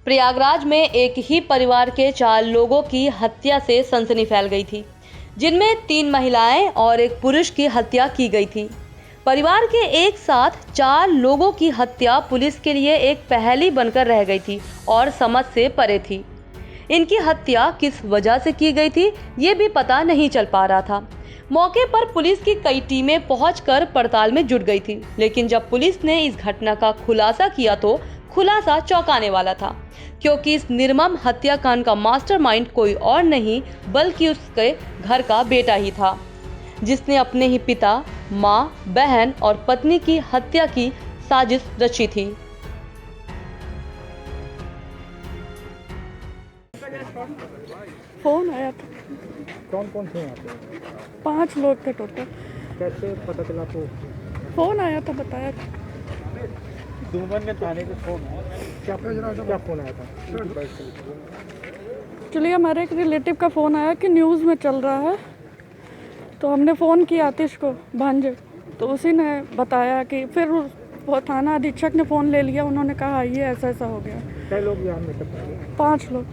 प्रयागराज में एक ही परिवार के 4 लोगों की हत्या से सनसनी फैल गई थी, जिनमें 3 महिलाएं और एक पुरुष की हत्या की गई थी। परिवार के एक साथ 4 लोगों की हत्या पुलिस के लिए एक पहेली बनकर रह गई थी और समझ से परे थी। इनकी हत्या किस वजह से की गई थी, ये भी पता नहीं चल पा रहा था। मौके पर पुलिस की कई टीमें पहुंचकर पड़ताल में जुट गई थी, लेकिन जब पुलिस ने इस घटना का खुलासा किया तो खुलासा चौंकाने वाला था, क्योंकि इस निर्मम हत्याकांड का मास्टरमाइंड कोई और नहीं बल्कि उसके घर का बेटा ही था, जिसने अपने ही पिता, मां, बहन और पत्नी की हत्या की साजिश रची थी। फोन आया था। कौन कौन थे यहाँ पे? 5 लोग थे टोटल। कैसे पता चला? तो फोन आया था, बताया था। धूमन थाने पे फोन आया, क्या फोन आया था? चलिए, हमारे एक रिलेटिव का फ़ोन आया कि न्यूज़ में चल रहा है, तो हमने फ़ोन किया आतिश को, भांजे, तो उसी ने बताया कि फिर वो थाना अधीक्षक ने फ़ोन ले लिया। उन्होंने कहा ये ऐसा ऐसा हो गया। क्या लोग यहाँ मेकअप कर रहे? 5 लोग।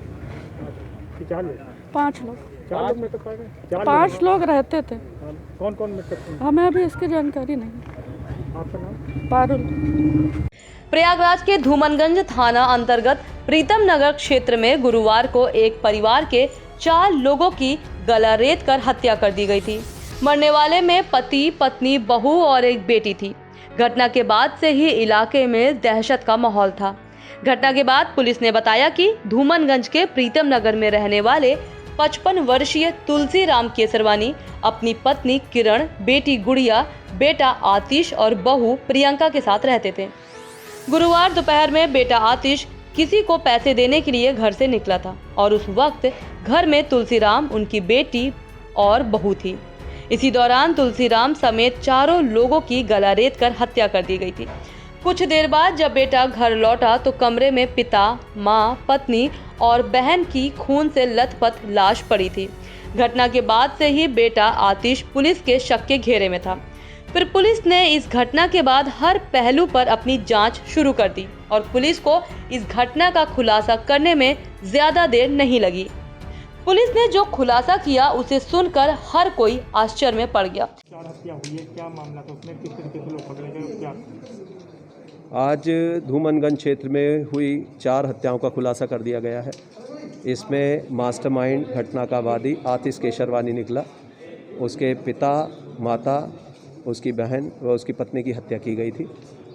5 लोग 5 लोग मेकअप कर रहे? 5 लोग रहते थे। कौन कौन मेकअप? हमें अभी इसकी जानकारी नहीं। आपका नाम? पारुल। प्रयागराज के धूमनगंज थाना अंतर्गत प्रीतम नगर क्षेत्र में गुरुवार को एक परिवार के 4 लोगों की गला रेत कर हत्या कर दी गई थी। मरने वाले में पति, पत्नी, बहू और एक बेटी थी। घटना के बाद से ही इलाके में दहशत का माहौल था। घटना के बाद पुलिस ने बताया कि धूमनगंज के प्रीतम नगर में रहने वाले 55 वर्षीय तुलसी राम केसरवानी अपनी पत्नी किरण, बेटी गुड़िया, बेटा आतिश और बहू प्रियंका के साथ रहते थे। गुरुवार दोपहर में बेटा आतिश किसी को पैसे देने के लिए घर से निकला था और उस वक्त घर में तुलसीराम, उनकी बेटी और बहू थी। इसी दौरान तुलसीराम समेत 4 लोगों की गला रेत कर हत्या कर दी गई थी। कुछ देर बाद जब बेटा घर लौटा तो कमरे में पिता, मां, पत्नी और बहन की खून से लथपथ लाश पड़ी थी। घटना के बाद से ही बेटा आतिश पुलिस के शक के घेरे में था। फिर पुलिस ने इस घटना के बाद हर पहलू पर अपनी जांच शुरू कर दी और पुलिस को इस घटना का खुलासा करने में ज्यादा देर नहीं लगी। पुलिस ने जो खुलासा किया उसे सुनकर हर कोई आश्चर्य में पड़ गया। क्या हत्या हुई है? क्या मामला था उसमें? किस तरीके से लोग पकड़े गए? क्या आज धूमनगंज क्षेत्र में हुई 4 हत्याओं का खुलासा कर दिया गया है। इसमें मास्टरमाइंड घटना का वादी आतिश केसरवानी निकला। उसके पिता, माता, उसकी बहन व उसकी पत्नी की हत्या की गई थी,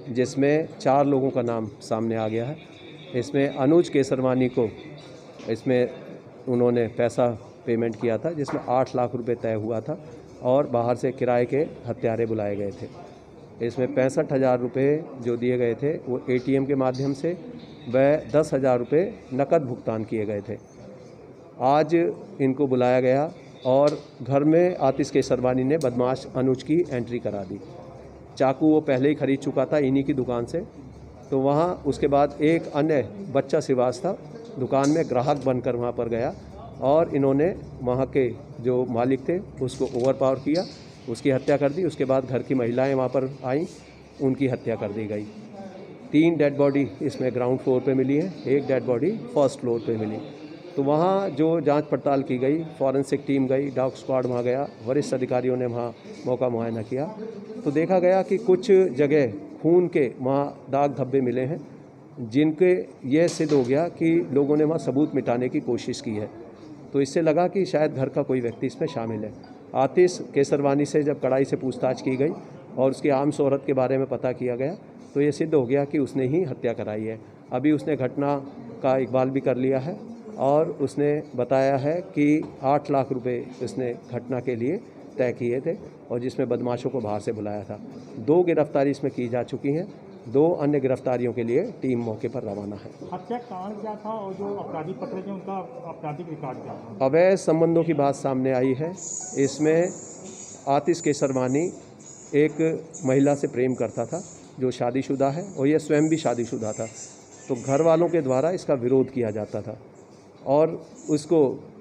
जिसमें 4 लोगों का नाम सामने आ गया है। इसमें अनुज केसरवानी को उन्होंने पैसा पेमेंट किया था, जिसमें 8 लाख रुपए तय हुआ था और बाहर से किराए के हत्यारे बुलाए गए थे। इसमें 65,000 रुपये जो दिए गए थे वो ATM के माध्यम से व 10,000 रुपये नकद भुगतान किए गए थे। आज इनको बुलाया गया और घर में आतिश केसरवानी ने बदमाश अनुज की एंट्री करा दी। चाकू वो पहले ही खरीद चुका था इन्हीं की दुकान से। तो वहाँ उसके बाद एक अन्य बच्चा सिवास था, दुकान में ग्राहक बनकर वहाँ पर गया और इन्होंने वहाँ के जो मालिक थे उसको ओवरपावर किया, उसकी हत्या कर दी। उसके बाद घर की महिलाएं वहाँ पर आईं, उनकी हत्या कर दी गई। 3 डेड बॉडी इसमें ग्राउंड फ्लोर पे मिली है, 1 डेड बॉडी फर्स्ट फ्लोर पे मिली। तो वहाँ जो जांच पड़ताल की गई, फॉरेंसिक टीम गई, डॉग स्क्वाड वहाँ गया, वरिष्ठ अधिकारियों ने वहाँ मौका मुआयना किया, तो देखा गया कि कुछ जगह खून के वहाँ दाग धब्बे मिले हैं, जिनके यह सिद्ध हो गया कि लोगों ने वहाँ सबूत मिटाने की कोशिश की है। तो इससे लगा कि शायद घर का कोई व्यक्ति इसमें शामिल है। आतिश केसरवानी से जब कड़ाई से पूछताछ की गई और उसकी आम शोहरत के बारे में पता किया गया तो ये सिद्ध हो गया कि उसने ही हत्या कराई है। अभी उसने घटना का इकबाल भी कर लिया है और उसने बताया है कि 8 लाख रुपए उसने घटना के लिए तय किए थे और जिसमें बदमाशों को बाहर से बुलाया था। 2 गिरफ्तारी इसमें की जा चुकी हैं। 2 अन्य गिरफ्तारियों के लिए टीम मौके पर रवाना है। हत्या कारण क्या था और जो अपराधी पकड़े गए उनका आपराधिक रिकॉर्ड क्या था? अवैध संबंधों की बात सामने आई है। इसमें आतिश केसरवानी एक महिला से प्रेम करता था जो शादीशुदा है और यह स्वयं भी शादीशुदा था। तो घर वालों के द्वारा इसका विरोध किया जाता था और उसको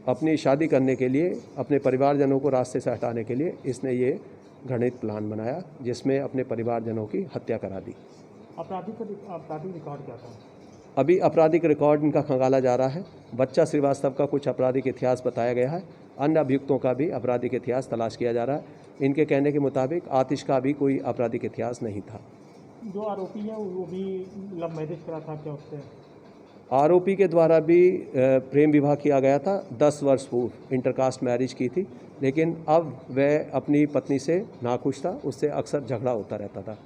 अपनी शादी करने के लिए, अपने परिवारजनों को रास्ते से हटाने के लिए इसने ये घृणित प्लान बनाया, जिसमें अपने परिवारजनों की हत्या करा दी। आपराधिक रिकॉर्ड क्या था? अभी आपराधिक रिकॉर्ड इनका खंगाला जा रहा है। बच्चा श्रीवास्तव का कुछ आपराधिक इतिहास बताया गया है। अन्य अभियुक्तों का भी आपराधिक इतिहास तलाश किया जा रहा है। इनके कहने के मुताबिक आतिश का भी कोई आपराधिक इतिहास नहीं था। जो आरोपी है वो भी लव मैरिज करा था क्या उससे? आरोपी के द्वारा भी प्रेम विवाह किया गया था। 10 वर्ष पूर्व इंटरकास्ट मैरिज की थी, लेकिन अब वह अपनी पत्नी से नाखुश था। उससे अक्सर झगड़ा होता रहता था।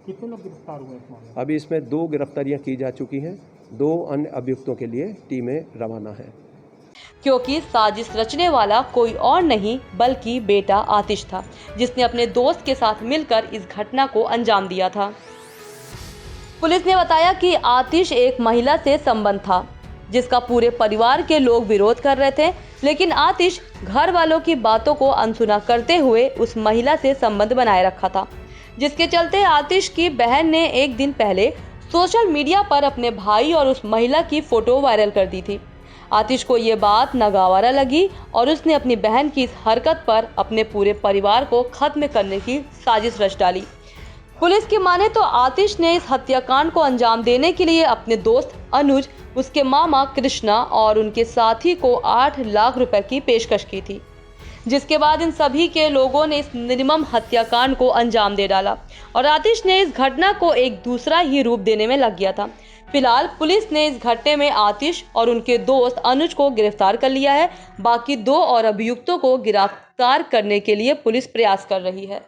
कितने लोग गिरफ्तार हुए इस मामले में? अभी इसमें 2 गिरफ्तारियां की जा चुकी हैं। 2 अन्य अभियुक्तों के लिए टीमें रवाना हैं। क्योंकि साजिश रचने वाला कोई और नहीं बल्कि बेटा आतिश था, जिसने अपने दोस्त के साथ मिलकर इस घटना को अंजाम दिया था। पुलिस ने बताया कि आतिश एक महिला से संबंध था, जिसका पूरे परिवार के लोग विरोध कर रहे थे, लेकिन आतिश घर वालों की बातों को अनसुना करते हुए उस महिला से संबंध बनाए रखा था, जिसके चलते आतिश की बहन ने एक दिन पहले सोशल मीडिया पर अपने भाई और उस महिला की फोटो वायरल कर दी थी। आतिश को ये बात नागवार लगी और उसने अपनी बहन की इस हरकत पर अपने पूरे परिवार को खत्म करने की साजिश रच डाली। पुलिस की माने तो आतिश ने इस हत्याकांड को अंजाम देने के लिए अपने दोस्त अनुज, उसके मामा कृष्णा और उनके साथी को 8 लाख रुपए की पेशकश की थी, जिसके बाद इन सभी के लोगों ने इस निर्मम हत्याकांड को अंजाम दे डाला और आतिश ने इस घटना को एक दूसरा ही रूप देने में लग गया था। फिलहाल पुलिस ने इस घटने में आतिश और उनके दोस्त अनुज को गिरफ्तार कर लिया है। बाकी 2 और अभियुक्तों को गिरफ्तार करने के लिए पुलिस प्रयास कर रही है।